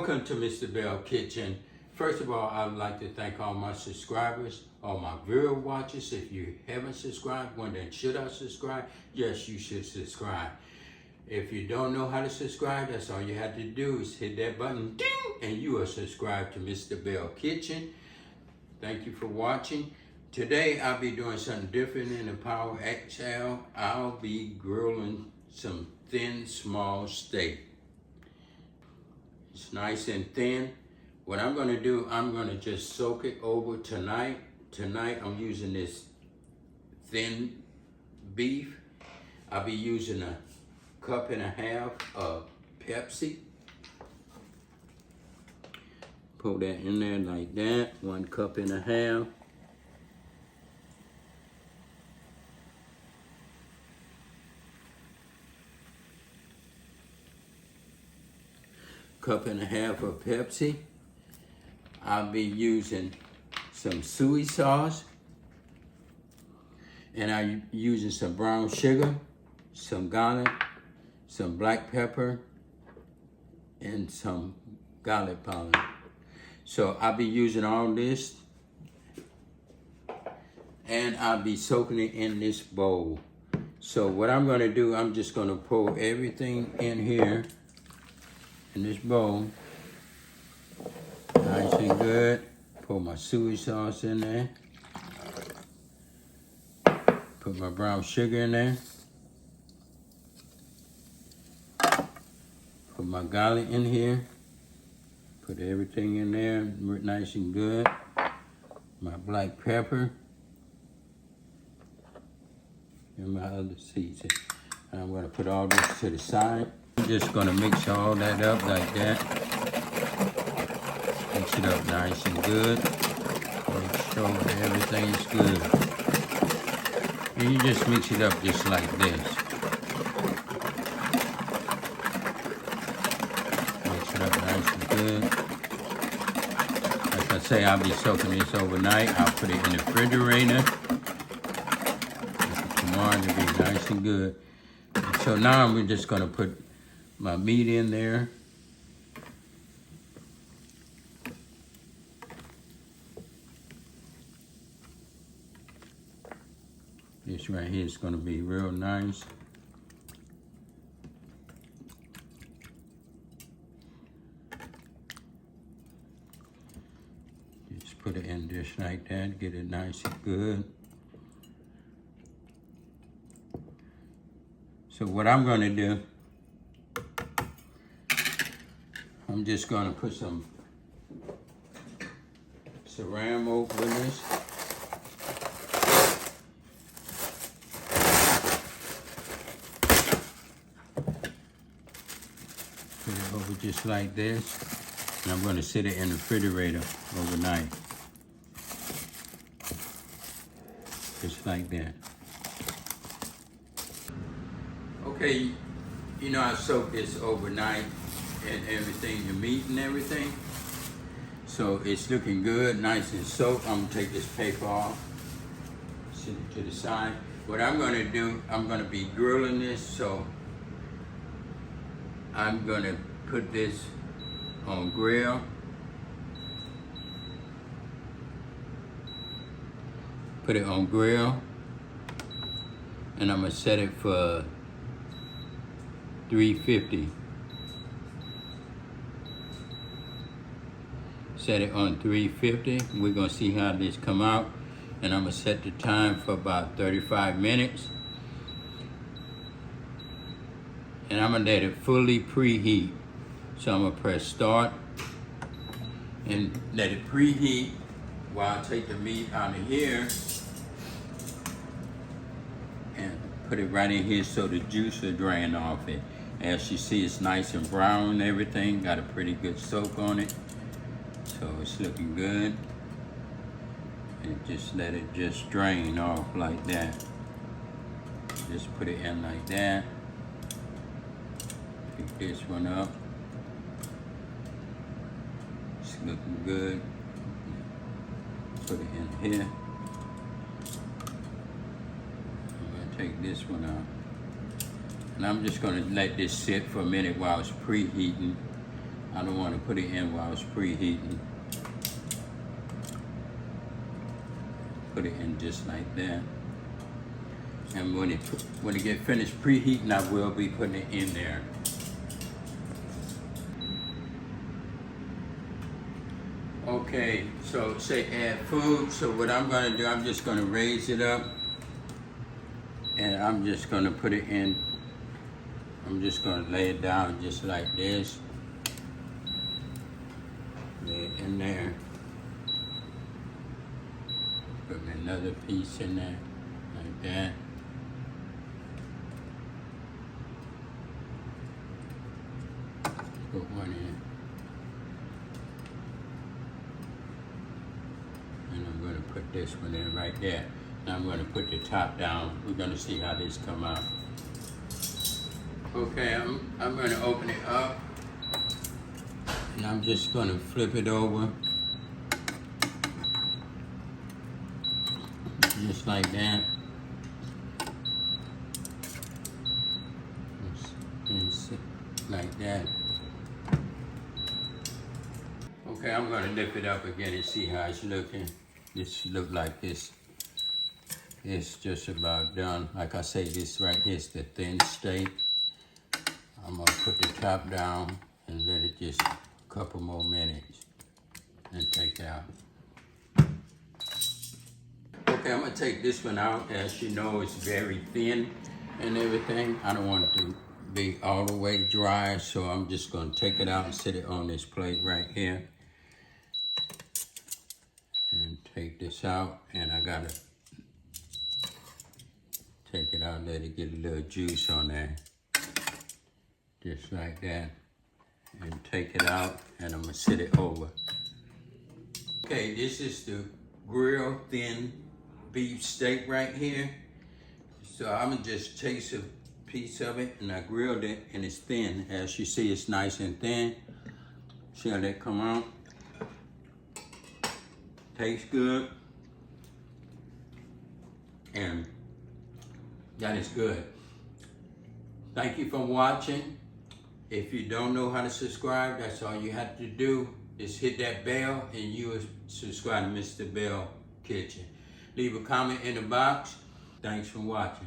Welcome to Mr. Belle Kitchen. First of all, I'd like to thank all my subscribers, all my viewer watchers. If you haven't subscribed, well then should I subscribe? Yes, you should subscribe. If you don't know how to subscribe, that's all you have to do is hit that button, ding, and you are subscribed to Mr. Belle Kitchen. Thank you for watching. Today, I'll be doing something different in the Power XL. I'll be grilling some thin, small steak. It's nice and thin. What I'm gonna do, I'm gonna just soak it over tonight. Tonight, I'm using this thin beef. I'll be using 1.5 cups of Pepsi. Put that in there like that, 1.5 cups. Cup and a half of Pepsi. I'll be using some soy sauce. And I'm using some brown sugar, some garlic, some black pepper, and some garlic powder. So I'll be using all this. And I'll be soaking it in this bowl. So what I'm gonna do, I'm just gonna pour everything in here. In this bowl, nice and good. Put my soy sauce in there. Put my brown sugar in there. Put my garlic in here. Put everything in there, nice and good. My black pepper. And my other seasoning. And I'm gonna put all this to the side. I'm just gonna mix all that up like that. Mix it up nice and good. Make sure everything is good. And you just mix it up just like this. Mix it up nice and good. Like I say, I'll be soaking this overnight. I'll put it in the refrigerator. Tomorrow it'll be nice and good. And so now we're just gonna put my meat in there. This right here is going to be real nice. Just put it in just like that, get it nice and good. So what I'm going to do, I'm just gonna put some saran wrap with this. Put it over just like this. And I'm gonna sit it in the refrigerator overnight. Just like that. Okay, you know I soaked this overnight. And everything, the meat and everything. So it's looking good, nice and soaked. I'm gonna take this paper off, sit it to the side. What I'm gonna do, I'm gonna be grilling this, so I'm gonna put this on grill. Put it on grill, and I'm gonna set it for 350. Set it on 350. We're gonna see how this come out. And I'm gonna set the time for about 35 minutes. And I'm gonna let it fully preheat. So I'm gonna press start and let it preheat while I take the meat out of here and put it right in here so the juice will drain off it. As you see, it's nice and brown and everything. Got a pretty good soak on it. So it's looking good. And just let it just drain off like that. Just put it in like that. Pick this one up. It's looking good. Put it in here. I'm gonna take this one out. And I'm just gonna let this sit for a minute while it's preheating. I don't want to put it in while it's preheating. Put it in just like that. And when it get finished preheating, I will be putting it in there. Okay, so say add food. So what I'm gonna do, I'm just gonna raise it up and I'm just gonna put it in. I'm just gonna lay it down just like this. Lay it in there. Put another piece in there, like that. Put one in. And I'm going to put this one in right there. Now I'm going to put the top down. We're going to see how this come out. Okay, I'm going to open it up. And I'm just going to flip it over. Just like that. Just like that. Okay, I'm gonna lift it up again and see how it's looking. This look like it's just about done. Like I say, this right here is the thin steak. I'm gonna put the top down and let it just a couple more minutes and take it out. Okay, I'm gonna take this one out. As you know, it's very thin and everything. I don't want it to be all the way dry, so I'm just gonna take it out and sit it on this plate right here. And take this out, and I gotta take it out, let it get a little juice on there. Just like that. And take it out, and I'm gonna sit it over. Okay, this is the grilled thin beef steak right here. So I'm gonna just taste a piece of it, and I grilled it, and it's thin. As you see, it's nice and thin. See how that come out? Tastes good. And that is good. Thank you for watching. If you don't know how to subscribe, that's all you have to do is hit that bell and you will subscribe to Mr. Belle Kitchen. Leave a comment in the box. Thanks for watching.